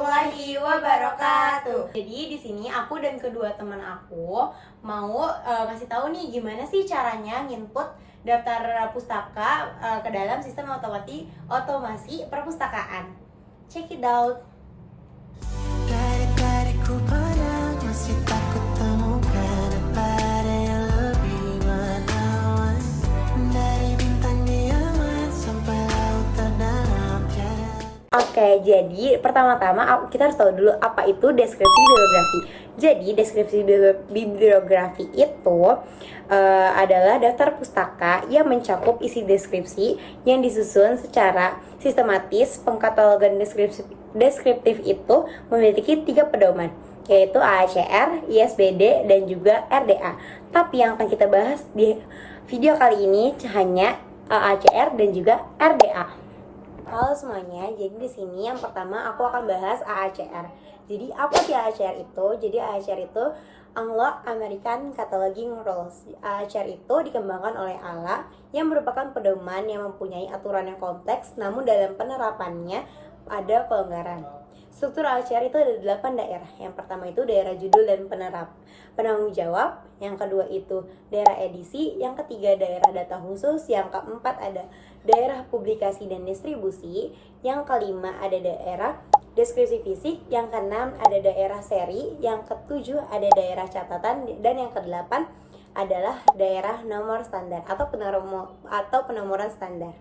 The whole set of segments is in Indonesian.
warahmatullahi wabarakatuh. Jadi di sini aku dan kedua teman aku mau ngasih tahu nih gimana sih caranya nginput daftar pustaka ke dalam sistem otomasi perpustakaan. Check it out. Dari ku pandang masih takut temukan apa ada yang lebih menawan. Dari bintang diaman sampai laut terdalam tiada. Oke, jadi pertama-tama kita harus tahu dulu apa itu deskripsi bibliografi. Jadi deskripsi bibliografi itu adalah daftar pustaka yang mencakup isi deskripsi yang disusun secara sistematis. Pengkatalogan deskriptif itu memiliki 3 pedoman, yaitu AACR, ISBD, dan juga RDA. Tapi yang akan kita bahas di video kali ini hanya AACR dan juga RDA. Halo semuanya, jadi di sini yang pertama aku akan bahas AACR. Jadi apa sih AACR itu? Jadi AACR itu Anglo-American Cataloging Rules. AACR itu dikembangkan oleh ALA yang merupakan pedoman yang mempunyai aturan yang kompleks, namun dalam penerapannya ada pelonggaran. Struktur AACR itu ada 8 daerah. Yang pertama itu daerah judul dan penanggung jawab. Yang kedua itu daerah edisi. Yang ketiga daerah data khusus. Yang keempat ada daerah publikasi dan distribusi. Yang kelima ada daerah deskripsi fisik. Yang keenam ada daerah seri. Yang ketujuh ada daerah catatan. Dan yang kedelapan adalah daerah nomor standar atau penomoran standar.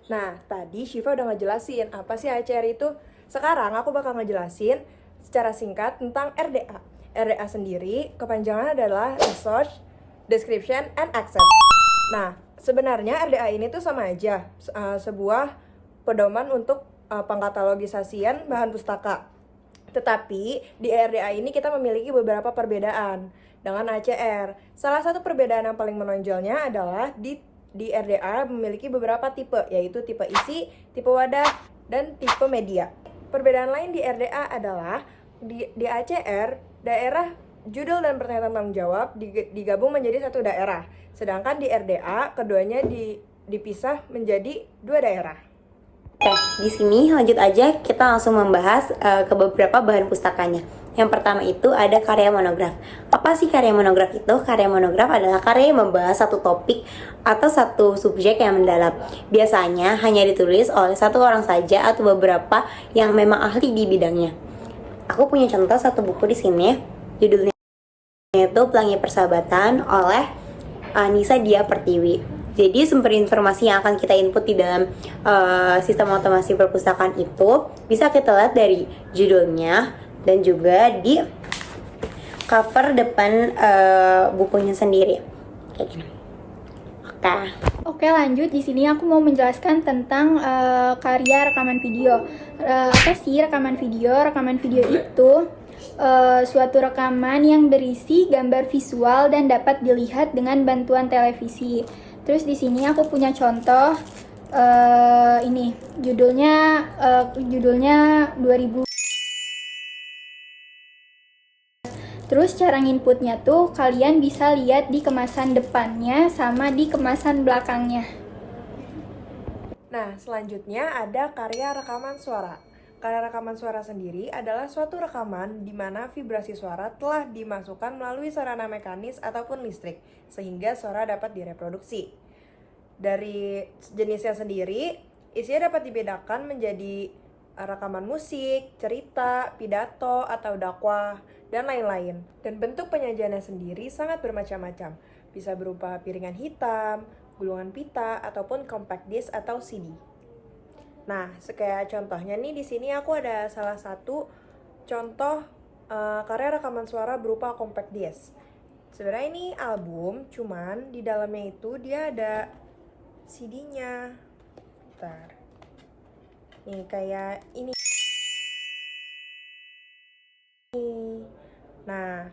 Nah, tadi Syifa udah ngejelasin apa sih AACR itu. Sekarang aku bakal ngejelasin secara singkat tentang RDA. RDA sendiri kepanjangan adalah Research, Description, and Access. Nah, sebenarnya RDA ini tuh sama aja, sebuah pedoman untuk pengkatalogisasian bahan pustaka. Tetapi di RDA ini kita memiliki beberapa perbedaan dengan AACR. Salah satu perbedaan yang paling menonjolnya adalah di RDA memiliki beberapa tipe, yaitu tipe isi, tipe wadah, dan tipe media. Perbedaan lain di RDA adalah di AACR, daerah judul dan pernyataan tanggung jawab digabung menjadi satu daerah. Sedangkan di RDA keduanya dipisah menjadi 2 daerah. Oke, di sini lanjut aja kita langsung membahas ke beberapa bahan pustakanya. Yang pertama itu ada karya monograf. Apa sih karya monograf itu? Karya monograf adalah karya yang membahas satu topik atau satu subjek yang mendalam. Biasanya hanya ditulis oleh satu orang saja atau beberapa yang memang ahli di bidangnya. Aku punya contoh satu buku di sini. Judulnya itu Pelangi Persahabatan oleh Nisa Dia Pertiwi. Jadi sumber informasi yang akan kita input di dalam sistem otomasi perpustakaan itu bisa kita lihat dari judulnya dan juga di cover depan bukunya sendiri kayak gini. Oke, lanjut. Di sini aku mau menjelaskan tentang karya rekaman video. Apa sih rekaman video? Rekaman video itu suatu rekaman yang berisi gambar visual dan dapat dilihat dengan bantuan televisi. Terus di sini aku punya contoh ini judulnya 2000. Terus cara nginputnya tuh kalian bisa lihat di kemasan depannya sama di kemasan belakangnya. Nah, selanjutnya ada karya rekaman suara. Karya rekaman suara sendiri adalah suatu rekaman di mana vibrasi suara telah dimasukkan melalui sarana mekanis ataupun listrik, sehingga suara dapat direproduksi. Dari jenisnya sendiri, isinya dapat dibedakan menjadi rekaman musik, cerita, pidato, atau dakwah, dan lain-lain. Dan bentuk penyajiannya sendiri sangat bermacam-macam. Bisa berupa piringan hitam, gulungan pita, ataupun compact disc atau CD. Nah, kayak contohnya nih di sini aku ada salah satu contoh karya rekaman suara berupa compact disc. Sebenarnya ini album, cuman di dalamnya itu dia ada CD-nya. Bentar. Nih kayak ini. Nah,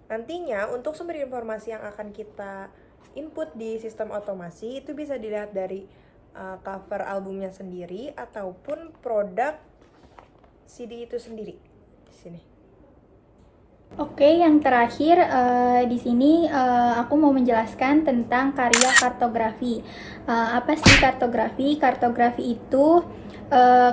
nantinya untuk sumber informasi yang akan kita input di sistem otomasi itu bisa dilihat dari cover albumnya sendiri ataupun produk CD itu sendiri. Di sini. Oke, yang terakhir di sini aku mau menjelaskan tentang karya kartografi. Apa sih kartografi? Kartografi itu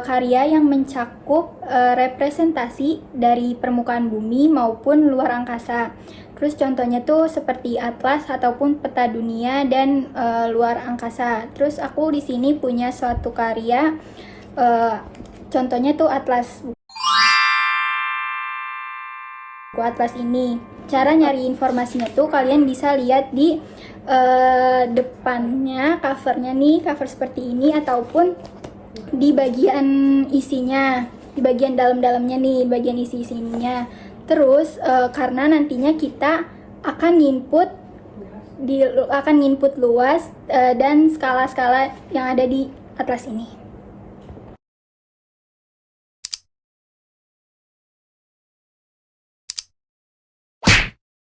karya yang mencakup representasi dari permukaan bumi maupun luar angkasa. Terus contohnya tuh seperti atlas ataupun peta dunia dan luar angkasa. Terus aku di sini punya suatu karya, contohnya tuh atlas. Buku atlas ini. Cara nyari informasinya tuh kalian bisa lihat di depannya, covernya nih, cover seperti ini, ataupun di bagian isinya, di bagian dalam-dalamnya nih, bagian isi-isinya. Terus karena nantinya kita akan input luas dan skala-skala yang ada di atlas ini.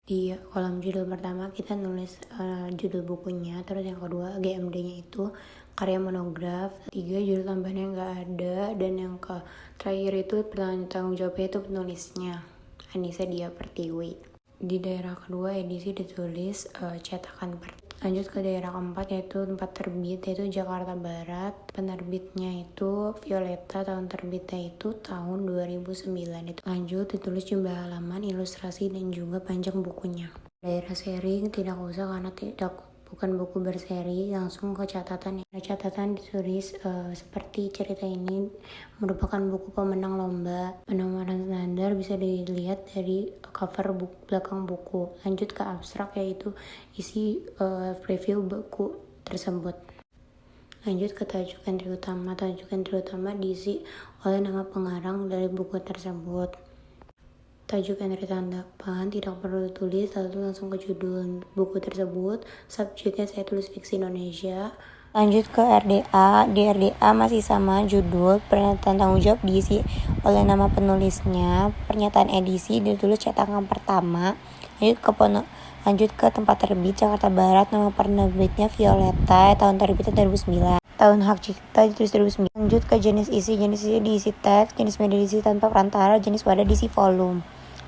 Di kolom judul pertama kita nulis judul bukunya, terus yang kedua GMD-nya itu karya monograf, 3 judul tambahannya nggak ada, dan yang terakhir itu tanggung jawabnya itu penulisnya Anissa Dia Pertiwi. Di daerah kedua edisi ditulis cetakan Lanjut ke daerah keempat yaitu tempat terbit, yaitu Jakarta Barat. Penerbitnya itu Violeta, tahun terbitnya itu tahun 2009. Lanjut ditulis jumlah halaman, ilustrasi, dan juga panjang bukunya. Daerah sharing tidak usah karena bukan buku berseri, langsung ke catatan. Catatan ditulis seperti cerita ini merupakan buku pemenang lomba. Penomoran standar bisa dilihat dari cover belakang buku. Lanjut ke abstrak, yaitu isi preview buku tersebut. Lanjut ke tajuk entry utama. Tajuk entry utama diisi oleh nama pengarang dari buku tersebut. Tajuk entry tanggapan tidak perlu ditulis, lalu langsung ke judul buku tersebut. Subjeknya saya tulis fiksi Indonesia. Lanjut ke RDA. Di RDA masih sama judul, pernyataan tanggung jawab diisi oleh nama penulisnya. Pernyataan edisi ditulis cetakan pertama. Lanjut ke tempat terbit Jakarta Barat, nama penerbitnya Violeta, tahun terbitnya 2009. Tahun hak cipta ditulis 2009. Lanjut ke jenis isi diisi teks, jenis media diisi tanpa perantara, jenis wadah diisi volume.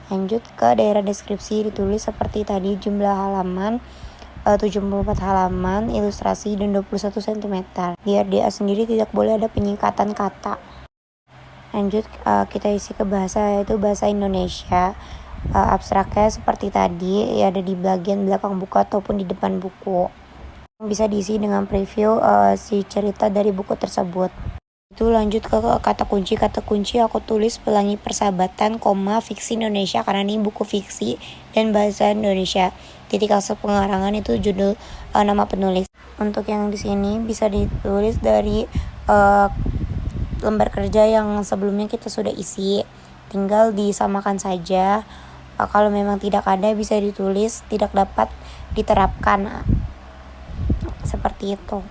Lanjut ke daerah deskripsi ditulis seperti tadi, jumlah halaman 74 halaman, ilustrasi, dan 21 cm. Di RDA sendiri tidak boleh ada penyingkatan kata. Lanjut kita isi ke bahasa, yaitu bahasa Indonesia. Abstraknya seperti tadi, ada di bagian belakang buku ataupun di depan buku. Bisa diisi dengan preview si cerita dari buku tersebut. Itu lanjut ke kata kunci. Kata kunci aku tulis Pelangi Persahabatan, fiksi Indonesia karena ini buku fiksi dan bahasa Indonesia. Titik asal pengarangan itu judul nama penulis. Untuk yang di sini bisa ditulis dari lembar kerja yang sebelumnya kita sudah isi. Tinggal disamakan saja. Kalau memang tidak ada bisa ditulis tidak dapat diterapkan. Seperti itu.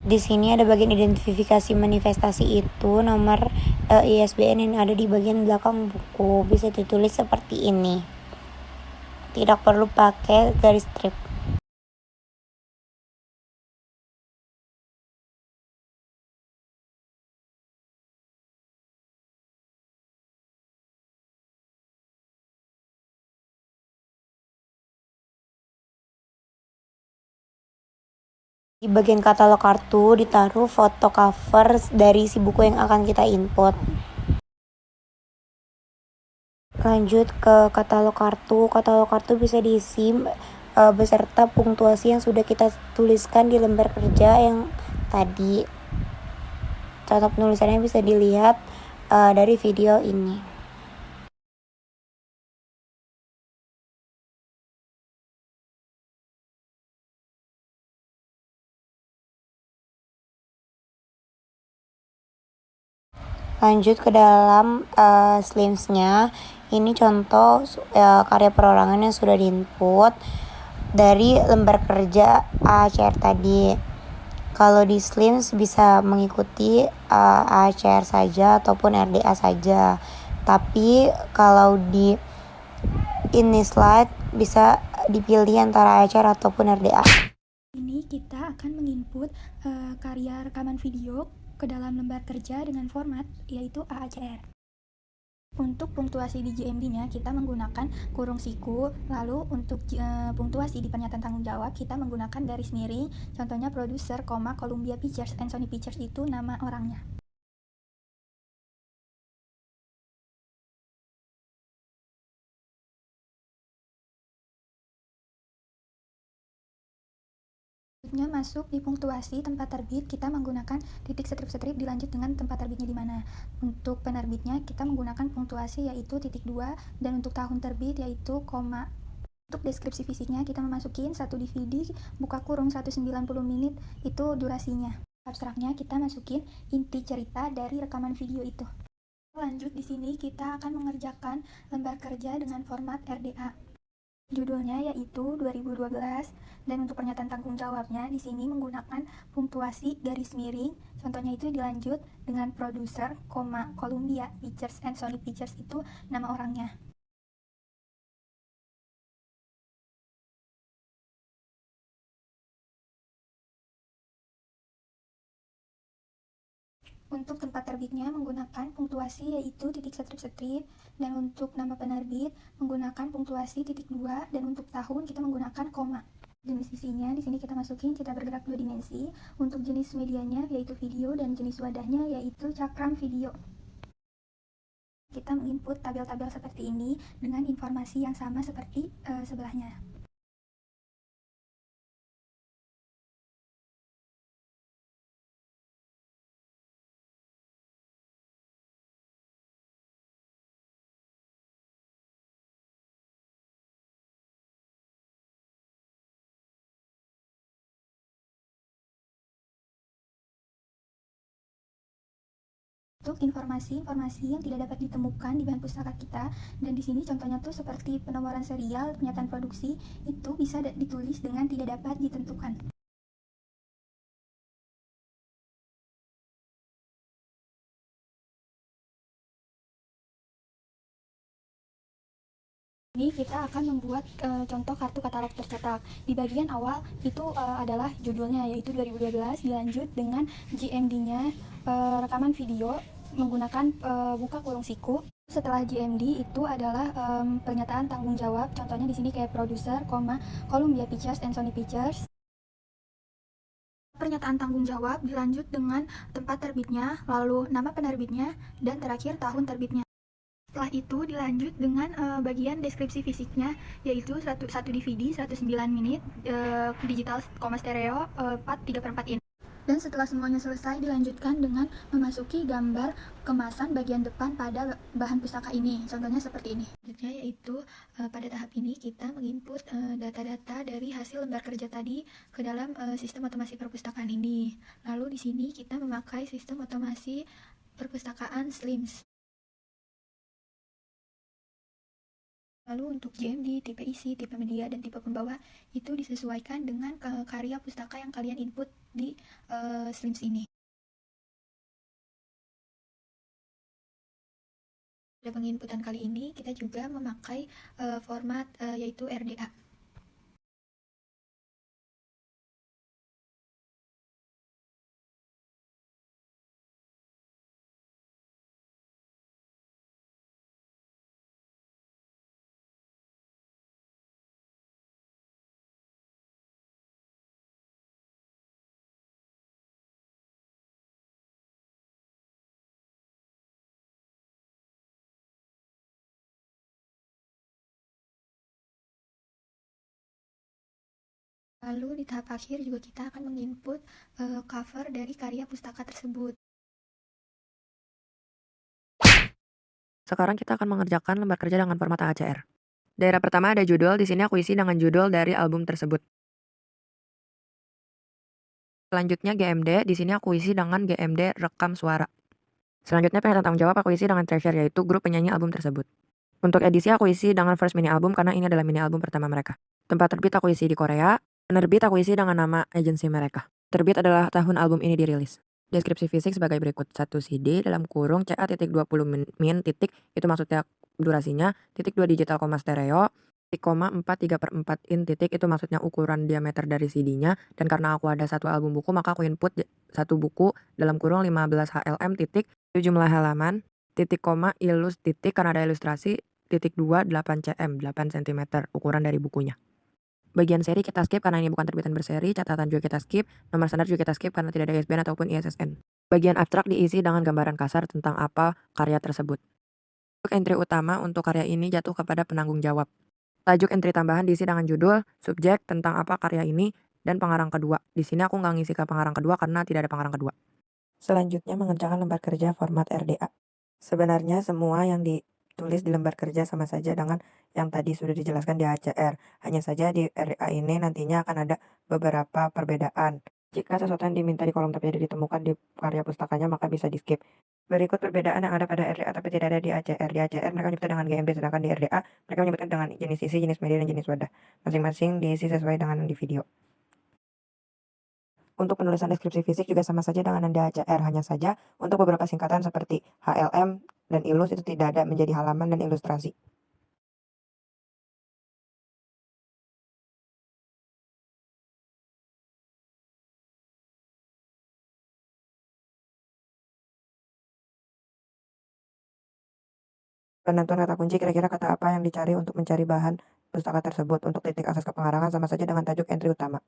Di sini ada bagian identifikasi manifestasi itu, nomor ISBN yang ada di bagian belakang buku. Bisa ditulis seperti ini. Tidak perlu pakai garis strip. Di bagian katalog kartu ditaruh foto cover dari si buku yang akan kita input. Lanjut ke katalog kartu. Katalog kartu bisa diisi beserta punktuasi yang sudah kita tuliskan di lembar kerja yang tadi. Contoh penulisannya bisa dilihat dari video ini. Lanjut ke dalam slims-nya. Ini contoh karya perorangan yang sudah diinput dari lembar kerja ACR tadi. Kalau di slims bisa mengikuti ACR saja ataupun RDA saja. Tapi kalau di ini slide bisa dipilih antara ACR ataupun RDA. Ini kita akan menginput karya rekaman video ke dalam lembar kerja dengan format yaitu AACR. Untuk punktuasi di JMD-nya kita menggunakan kurung siku, lalu untuk punktuasi di pernyataan tanggung jawab kita menggunakan garis miring, contohnya produser, Columbia Pictures and Sony Pictures itu nama orangnya. Selanjutnya masuk di punktuasi tempat terbit, kita menggunakan titik strip-strip dilanjut dengan tempat terbitnya di mana. Untuk penerbitnya kita menggunakan punktuasi yaitu titik 2, dan untuk tahun terbit yaitu koma. Untuk deskripsi fisiknya kita memasukin 1 DVD buka kurung 190 menit itu durasinya. Abstraknya kita masukin inti cerita dari rekaman video itu. Lanjut di sini kita akan mengerjakan lembar kerja dengan format RDA. Judulnya yaitu 2012, dan untuk pernyataan tanggung jawabnya di sini menggunakan punktuasi garis miring, contohnya itu dilanjut dengan produser, Columbia Pictures and Sony Pictures itu nama orangnya. Untuk tempat terbitnya menggunakan punktuasi yaitu titik strip-strip, dan untuk nama penerbit menggunakan punktuasi titik 2, dan untuk tahun kita menggunakan koma. Jenis isinya di sini kita masukin cerita bergerak 2 dimensi. Untuk jenis medianya yaitu video, dan jenis wadahnya yaitu cakram video. Kita menginput tabel-tabel seperti ini dengan informasi yang sama seperti sebelahnya. Untuk informasi-informasi yang tidak dapat ditemukan di bahan pustaka kita, dan di sini contohnya tuh seperti penomoran serial, pernyataan produksi, itu bisa ditulis dengan tidak dapat ditentukan. Ini kita akan membuat contoh kartu katalog tercetak. Di bagian awal itu adalah judulnya yaitu 2012, dilanjut dengan GMD-nya rekaman video menggunakan buka kurung siku. Setelah GMD itu adalah pernyataan tanggung jawab, contohnya di sini kayak produser, Columbia Pictures and Sony Pictures. Pernyataan tanggung jawab dilanjut dengan tempat terbitnya, lalu nama penerbitnya, dan terakhir tahun terbitnya. Setelah itu dilanjut dengan bagian deskripsi fisiknya, yaitu 1 DVD 109 menit, digital, stereo, 3/4 in. Dan setelah semuanya selesai dilanjutkan dengan memasuki gambar kemasan bagian depan pada bahan pustaka ini, contohnya seperti ini. Selanjutnya yaitu pada tahap ini kita menginput data-data dari hasil lembar kerja tadi ke dalam sistem otomasi perpustakaan ini. Lalu di sini kita memakai sistem otomasi perpustakaan SLIMS. Lalu untuk JMD, tipe isi, tipe media, dan tipe pembawa itu disesuaikan dengan karya pustaka yang kalian input di SLIMS ini. Pada penginputan kali ini kita juga memakai format yaitu RDA. Lalu di tahap akhir juga kita akan menginput cover dari karya pustaka tersebut. Sekarang kita akan mengerjakan lembar kerja dengan format AACR. Daerah pertama ada judul, di sini aku isi dengan judul dari album tersebut. Selanjutnya GMD, di sini aku isi dengan GMD rekam suara. Selanjutnya pernyataan tanggung jawab aku isi dengan Treasure, yaitu grup penyanyi album tersebut. Untuk edisi aku isi dengan first mini album karena ini adalah mini album pertama mereka. Tempat terbit aku isi di Korea, penerbit aku isi dengan nama agensi mereka. Terbit adalah tahun album ini dirilis. Deskripsi fisik sebagai berikut. 1 CD dalam kurung CA.20 min titik, itu maksudnya durasinya, titik 2 digital, stereo, 4 3/4 in titik, itu maksudnya ukuran diameter dari CD-nya, dan karena aku ada satu album buku maka aku input satu buku dalam kurung 15 HLM titik, itu jumlah halaman, titik koma ilus titik karena ada ilustrasi titik 2 8 cm 8 cm ukuran dari bukunya. Bagian seri kita skip karena ini bukan terbitan berseri, catatan juga kita skip, nomor standar juga kita skip karena tidak ada ISBN ataupun ISSN. Bagian abstrak diisi dengan gambaran kasar tentang apa karya tersebut. Untuk entry utama untuk karya ini jatuh kepada penanggung jawab. Tajuk entry tambahan diisi dengan judul, subjek, tentang apa karya ini, dan pengarang kedua. Di sini aku nggak ngisi ke pengarang kedua karena tidak ada pengarang kedua. Selanjutnya mengerjakan lembar kerja format RDA. Sebenarnya semua yang ditulis di lembar kerja sama saja dengan yang tadi sudah dijelaskan di HCR. Hanya saja di RDA ini nantinya akan ada beberapa perbedaan. Jika sesuatu yang diminta di kolom tapi tidak ditemukan di karya pustakanya maka bisa di skip. Berikut perbedaan yang ada pada RDA tapi tidak ada di HCR. Di HCR mereka menyebutkan dengan GMB, sedangkan di RDA mereka menyebutkan dengan jenis isi, jenis media, dan jenis wadah. Masing-masing diisi sesuai dengan di video. Untuk penulisan deskripsi fisik juga sama saja dengan yang di HCR, hanya saja untuk beberapa singkatan seperti HLM dan ilus itu tidak ada menjadi halaman dan ilustrasi. Penentuan kata kunci, kira-kira kata apa yang dicari untuk mencari bahan pustaka tersebut. Untuk titik akses ke pengarangan sama saja dengan tajuk entry utama.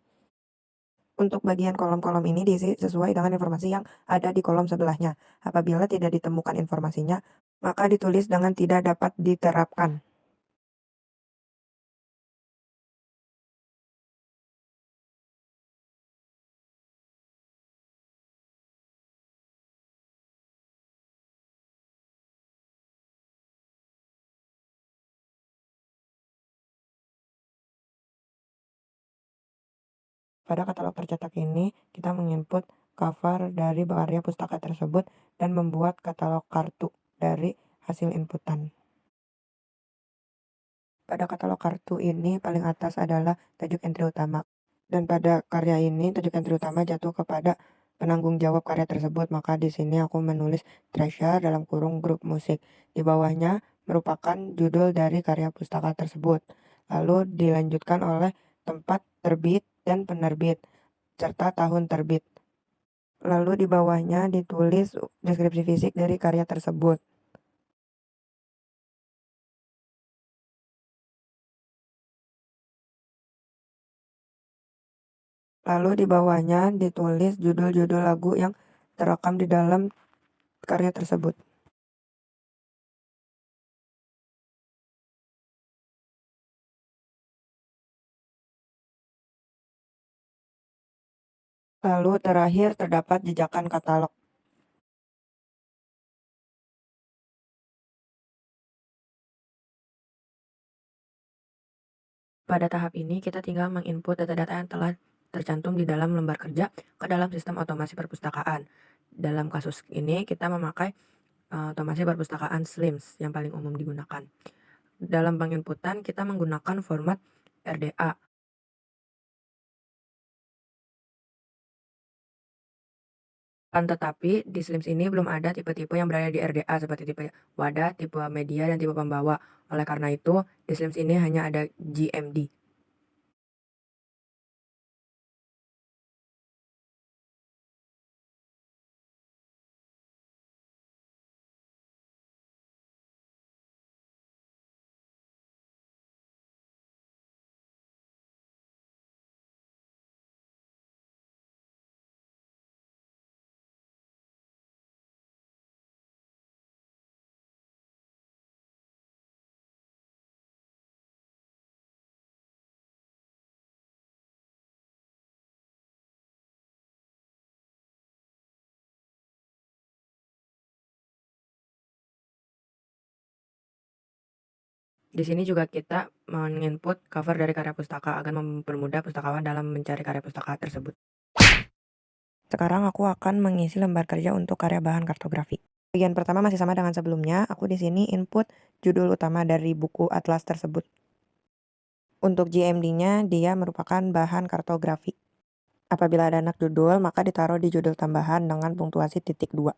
Untuk bagian kolom-kolom ini diisi sesuai dengan informasi yang ada di kolom sebelahnya. Apabila tidak ditemukan informasinya, maka ditulis dengan tidak dapat diterapkan. Pada katalog tercetak ini, kita menginput cover dari karya pustaka tersebut dan membuat katalog kartu dari hasil inputan. Pada katalog kartu ini, paling atas adalah tajuk entry utama. Dan pada karya ini, tajuk entry utama jatuh kepada penanggung jawab karya tersebut. Maka di sini aku menulis Treasure dalam kurung grup musik. Di bawahnya merupakan judul dari karya pustaka tersebut. Lalu dilanjutkan oleh tempat terbit dan penerbit, serta tahun terbit. Lalu di bawahnya ditulis deskripsi fisik dari karya tersebut. Lalu di bawahnya ditulis judul-judul lagu yang terekam di dalam karya tersebut. Lalu terakhir terdapat jejakan katalog. Pada tahap ini kita tinggal menginput data-data yang telah tercantum di dalam lembar kerja ke dalam sistem otomasi perpustakaan. Dalam kasus ini kita memakai otomasi perpustakaan SLIMS yang paling umum digunakan. Dalam penginputan kita menggunakan format RDA. Tetapi di SLIMS ini belum ada tipe-tipe yang berada di RDA seperti tipe wadah, tipe media, dan tipe pembawa. Oleh karena itu, di SLIMS ini hanya ada GMD. Di sini juga kita menginput cover dari karya pustaka agar mempermudah pustakawan dalam mencari karya pustaka tersebut. Sekarang aku akan mengisi lembar kerja untuk karya bahan kartografi. Bagian pertama masih sama dengan sebelumnya. Aku di sini input judul utama dari buku atlas tersebut. Untuk GMD-nya dia merupakan bahan kartografi. Apabila ada anak judul, maka ditaruh di judul tambahan dengan punktuasi titik 2.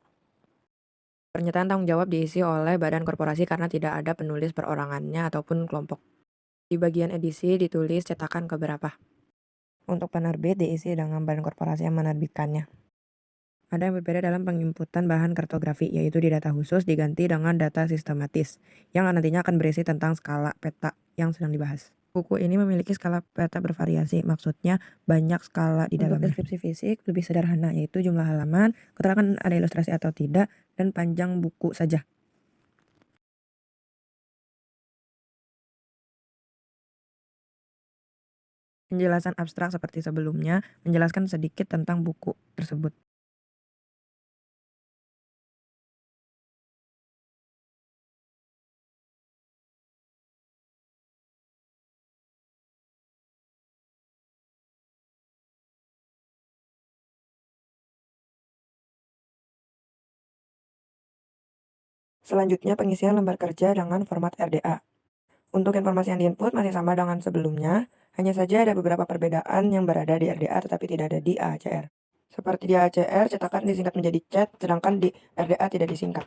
Pernyataan tanggung jawab diisi oleh badan korporasi karena tidak ada penulis perorangannya ataupun kelompok. Di bagian edisi ditulis cetakan keberapa. Untuk penerbit diisi dengan badan korporasi yang menerbitkannya. Ada yang berbeda dalam penginputan bahan kartografi, yaitu di data khusus diganti dengan data sistematis, yang nantinya akan berisi tentang skala peta yang sedang dibahas. Buku ini memiliki skala peta bervariasi, maksudnya banyak skala di dalamnya. Untuk deskripsi fisik lebih sederhana, yaitu jumlah halaman, keterangan ada ilustrasi atau tidak, dan panjang buku saja. Penjelasan abstrak seperti sebelumnya menjelaskan sedikit tentang buku tersebut. Selanjutnya pengisian lembar kerja dengan format RDA. Untuk informasi yang diinput masih sama dengan sebelumnya, hanya saja ada beberapa perbedaan yang berada di RDA tetapi tidak ada di AACR. Seperti di AACR, cetakan disingkat menjadi CET, sedangkan di RDA tidak disingkat.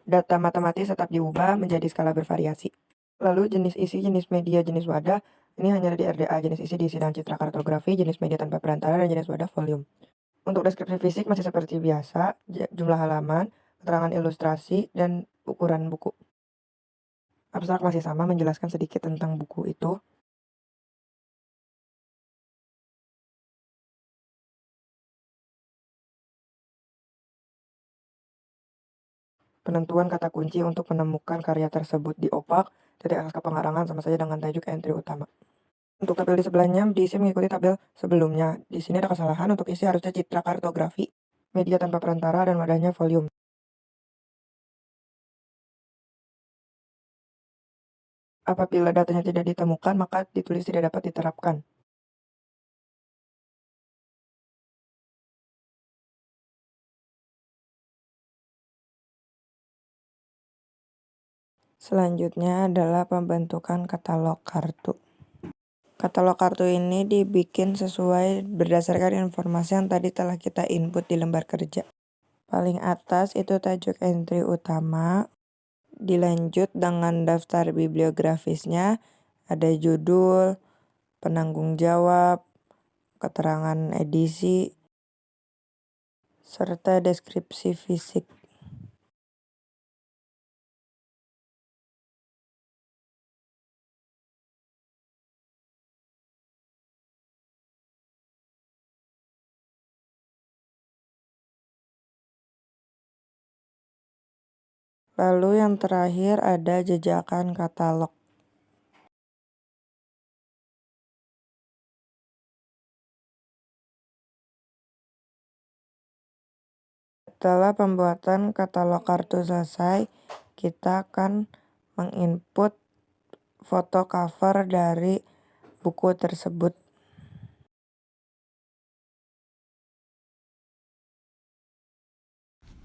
Data matematis tetap diubah menjadi skala bervariasi. Lalu jenis isi, jenis media, jenis wadah, ini hanya ada di RDA. Jenis isi diisi dengan citra kartografi, jenis media tanpa perantara, dan jenis wadah volume. Untuk deskripsi fisik masih seperti biasa, jumlah halaman, keterangan ilustrasi, dan ukuran buku. Abstrak masih sama, menjelaskan sedikit tentang buku itu. Penentuan kata kunci untuk menemukan karya tersebut di opak, titik angka pengarangan sama saja dengan tajuk entry utama. Untuk tabel di sebelahnya diisi mengikuti tabel sebelumnya. Di sini ada kesalahan, untuk isi harusnya citra kartografi, media tanpa perantara, dan wadahnya volume. Apabila datanya tidak ditemukan, maka ditulis tidak dapat diterapkan. Selanjutnya adalah pembentukan katalog kartu. Katalog kartu ini dibikin sesuai berdasarkan informasi yang tadi telah kita input di lembar kerja. Paling atas itu tajuk entry utama, dilanjut dengan daftar bibliografisnya, ada judul, penanggung jawab, keterangan edisi, serta deskripsi fisik. Lalu yang terakhir ada jejakan katalog. Setelah pembuatan katalog kartu selesai, kita akan menginput foto cover dari buku tersebut.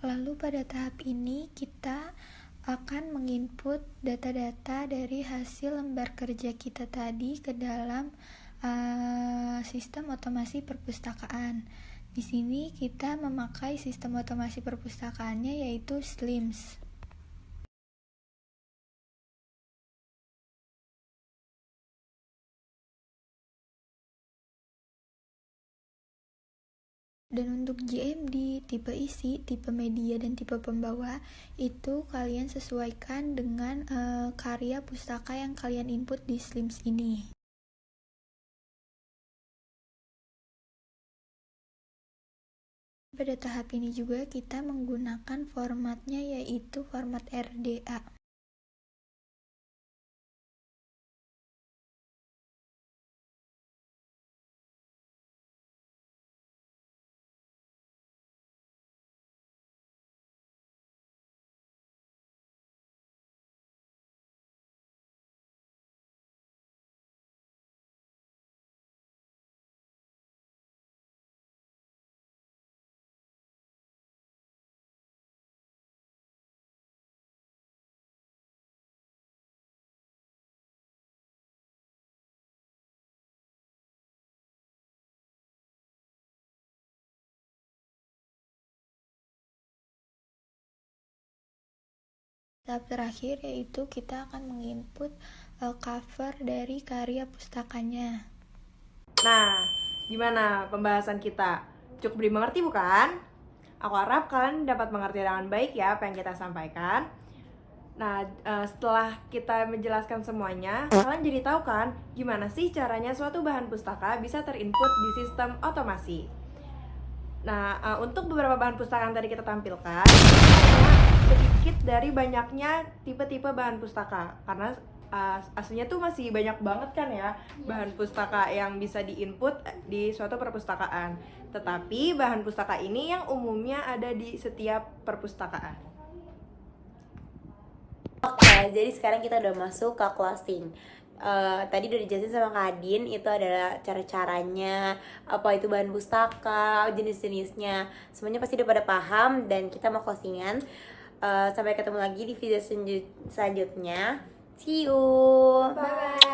Lalu pada tahap ini kita akan menginput data-data dari hasil lembar kerja kita tadi ke dalam sistem otomasi perpustakaan. Di sini kita memakai sistem otomasi perpustakaannya yaitu SLIMS. Dan untuk GMD, tipe isi, tipe media, dan tipe pembawa itu kalian sesuaikan dengan karya pustaka yang kalian input di SLIMS ini. Pada tahap ini juga kita menggunakan formatnya yaitu format RDA. Tahap terakhir yaitu kita akan menginput cover dari karya pustakanya. Nah, gimana pembahasan kita? Cukup dimengerti bukan? Aku harap kalian dapat mengerti dengan baik ya apa yang kita sampaikan. Nah, setelah kita menjelaskan semuanya, kalian jadi tahu kan gimana sih caranya suatu bahan pustaka bisa terinput di sistem otomasi. Nah, untuk beberapa bahan pustaka yang tadi kita tampilkan, sedikit dari banyaknya tipe-tipe bahan pustaka. Karena aslinya tuh masih banyak banget kan ya bahan pustaka yang bisa diinput di suatu perpustakaan. Tetapi bahan pustaka ini yang umumnya ada di setiap perpustakaan. Oke, jadi sekarang kita udah masuk ke closing. Tadi udah dijelasin sama Kak Adin, itu adalah cara-caranya, apa itu bahan pustaka, jenis-jenisnya. Semuanya pasti udah pada paham dan kita mau closingan. Sampai ketemu lagi di video selanjutnya. See you. Bye.